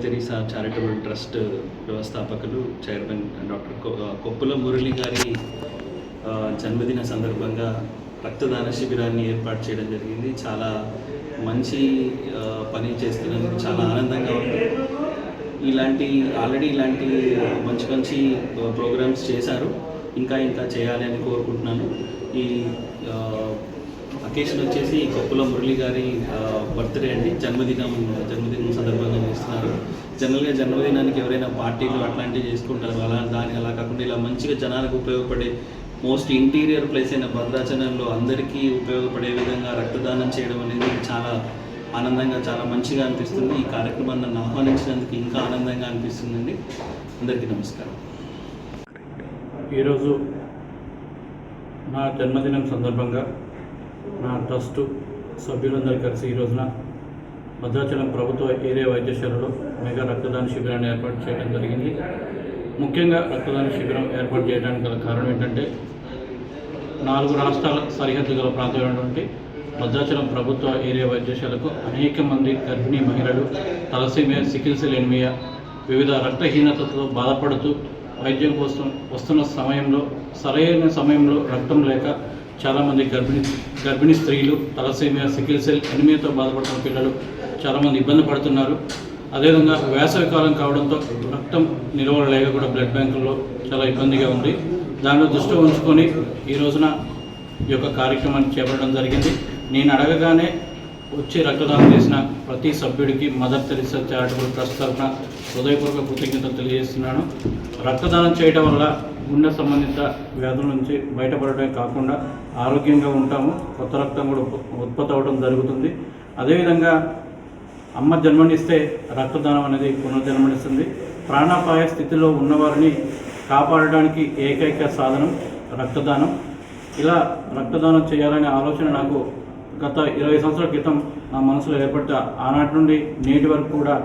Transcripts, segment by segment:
Teresa charitable trust వ్యవస్థాపకులు chairman doctor Koppula Murali గారి జన్మదిన సందర్భంగా రక్తదాన శిబిరాన్ని ఏర్పాటు చేయడం జరిగింది. చాలా మంచి పని చేస్తున్నందుకు చాలా ఆనందంగా ఉంది. ఆల్రెడీ ఇలాంటి మంచి ప్రోగ్రామ్స్ చేశారు, ఇంకా చేయాలి అని కోరుకుంటున్నాను. ఈ అకేషన్ వచ్చేసి కొప్పుల మురళి గారి బర్త్డే అండి, జన్మదినం సందర్భంగా చేస్తున్నారు. జనరల్గా జన్మదినానికి ఎవరైనా పార్టీలు అట్లాంటివి చేసుకుంటారు, అలా కాకుండా ఇలా మంచిగా జనాలకు ఉపయోగపడే మోస్ట్ ఇంటీరియర్ ప్లేస్ అయిన భద్రాచలంలో అందరికీ ఉపయోగపడే విధంగా రక్తదానం చేయడం అనేది చాలా ఆనందంగా, చాలా మంచిగా అనిపిస్తుంది. ఈ కార్యక్రమాన్ని నన్ను ఆహ్వానించినందుకు ఇంకా ఆనందంగా అనిపిస్తుందండి. అందరికీ నమస్కారం. ఈరోజు నా జన్మదినం సందర్భంగా నా ట్రస్టు సభ్యులందరూ కలిసి ఈ రోజున భద్రాచలం ప్రభుత్వ ఏరియా వైద్యశాలలో మెగా రక్తదాన శిబిరాన్ని ఏర్పాటు చేయడం జరిగింది. ముఖ్యంగా రక్తదాన శిబిరం ఏర్పాటు చేయడానికి గల కారణం ఏంటంటే 4 రాష్ట్రాల సరిహద్దు గల ప్రాంతమైనటువంటి భద్రాచలం ప్రభుత్వ ఏరియా వైద్యశాలకు అనేక మంది గర్భిణీ మహిళలు తలసీమియా, సికిల్ సెల్ ఎనిమియా, వివిధ రక్తహీనతతో బాధపడుతూ వైద్యం కోసం వస్తున్న సమయంలో సరైన సమయంలో రక్తం లేక చాలామంది గర్భిణీ స్త్రీలు, తలసీమియా, సికిల్ సెల్ ఎనిమియాతో బాధపడుతున్న పిల్లలు చాలామంది ఇబ్బంది పడుతున్నారు. అదేవిధంగా వేసవి కాలం కావడంతో రక్తం నిల్వలు లేక కూడా బ్లడ్ బ్యాంకుల్లో చాలా ఇబ్బందిగా ఉంది. దానిలో దృష్టి ఉంచుకొని ఈ రోజున ఈ యొక్క కార్యక్రమాన్ని చేపట్టడం జరిగింది. నేను అడగగానే వచ్చి రక్తదానం చేసిన ప్రతి సభ్యుడికి మదర్ తెరీసా చారిటబుల్ ట్రస్ట్ తరఫున హృదయపూర్వక కృతజ్ఞతలు తెలియజేస్తున్నాను. రక్తదానం చేయడం వల్ల గుండె సంబంధిత వ్యాధుల నుంచి బయటపడటమే కాకుండా ఆరోగ్యంగా ఉంటాము, కొత్త రక్తం కూడా ఉత్పత్తి అవ్వడం జరుగుతుంది. అదేవిధంగా అమ్మ జన్మనిస్తే రక్తదానం అనేది పునర్జన్మనిస్తుంది. ప్రాణాపాయ స్థితిలో ఉన్నవారిని కాపాడడానికి ఏకైక సాధనం రక్తదానం. ఇలా రక్తదానం చేయాలనే ఆలోచన నాకు గత 20 సంవత్సరాల క్రితం నా మనసులో ఏర్పడితే ఆనాటి నుండి నేటి వరకు కూడా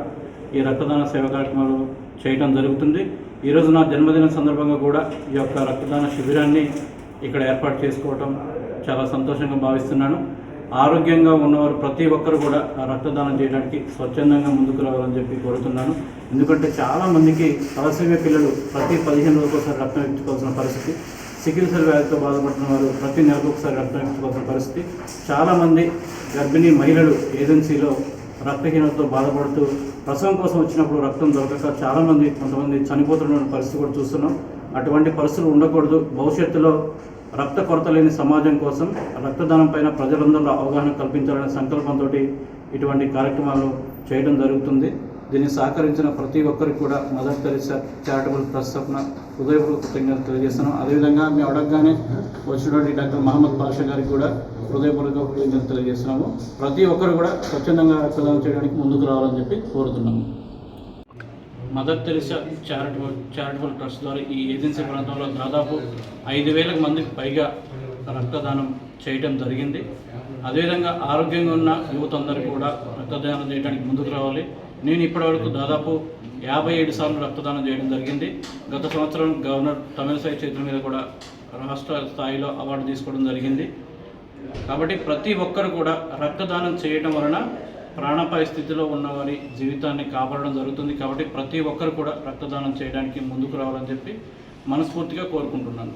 ఈ రక్తదాన సేవ కార్యక్రమాలు చేయడం జరుగుతుంది. ఈరోజు నా జన్మదినం సందర్భంగా కూడా ఈ యొక్క రక్తదాన శిబిరాన్ని ఇక్కడ ఏర్పాటు చేసుకోవడం చాలా సంతోషంగా భావిస్తున్నాను. ఆరోగ్యంగా ఉన్నవారు ప్రతి ఒక్కరు కూడా రక్తదానం చేయడానికి స్వచ్ఛందంగా ముందుకు రావాలని చెప్పి కోరుతున్నాను. ఎందుకంటే చాలామందికి తలసీమియా పిల్లలు ప్రతి 15 రోజులకు ఒకసారి రక్తం ఇచ్చుకోవాల్సిన పరిస్థితి, సికిల్ సెల్ వ్యాధితో బాధపడుతున్న వారు ప్రతి నెలకు ఒకసారి రక్తం ఇచ్చుకోవాల్సిన పరిస్థితి, చాలామంది గర్భిణీ మహిళలు ఏజెన్సీలో రక్తహీనతతో బాధపడుతూ ప్రసవం కోసం వచ్చినప్పుడు రక్తం దొరకక కొంతమంది చనిపోతున్న పరిస్థితి కూడా చూస్తున్నాం. అటువంటి పరిస్థితులు ఉండకూడదు. భవిష్యత్తులో రక్త కొరత లేని సమాజం కోసం రక్తదానం పైన ప్రజలందరూ అవగాహన కల్పించాలనే సంకల్పంతో ఇటువంటి కార్యక్రమాలు చేయడం జరుగుతుంది. దీన్ని సహకరించిన ప్రతి ఒక్కరికి కూడా మదర్ తెరీసా చారిటబుల్ ట్రస్ట్ తరఫున హృదయపూర్వక కృతజ్ఞతలు తెలియజేస్తున్నాం. అదేవిధంగా మేము అడగగానే వచ్చినటువంటి డాక్టర్ మహమ్మద్ పాషా గారికి కూడా హృదయపూర్వక కృతజ్ఞతలు తెలియజేస్తున్నాము. ప్రతి ఒక్కరు కూడా స్వచ్ఛందంగా రక్తదానం చేయడానికి ముందుకు రావాలని చెప్పి కోరుతున్నాము. మదర్ తెరీసా చారిటబుల్ ట్రస్ట్ ద్వారా ఈ ఏజెన్సీ ప్రాంతంలో దాదాపు 5,000 మందికి పైగా రక్తదానం చేయడం జరిగింది. అదేవిధంగా ఆరోగ్యంగా ఉన్న యువత అందరూ కూడా రక్తదానం చేయడానికి ముందుకు రావాలి. నేను ఇప్పటివరకు దాదాపు 57 సార్లు రక్తదానం చేయడం జరిగింది. గత సంవత్సరం గవర్నర్ తమిళసై చేతుల మీద కూడా రాష్ట్ర స్థాయిలో అవార్డు తీసుకోవడం జరిగింది. కాబట్టి ప్రతి ఒక్కరు కూడా రక్తదానం చేయడం వలన ప్రాణాపాయ స్థితిలో ఉన్నవారి జీవితాన్ని కాపాడడం జరుగుతుంది. కాబట్టి ప్రతి ఒక్కరు కూడా రక్తదానం చేయడానికి ముందుకు రావాలని చెప్పి మనస్ఫూర్తిగా కోరుకుంటున్నాను.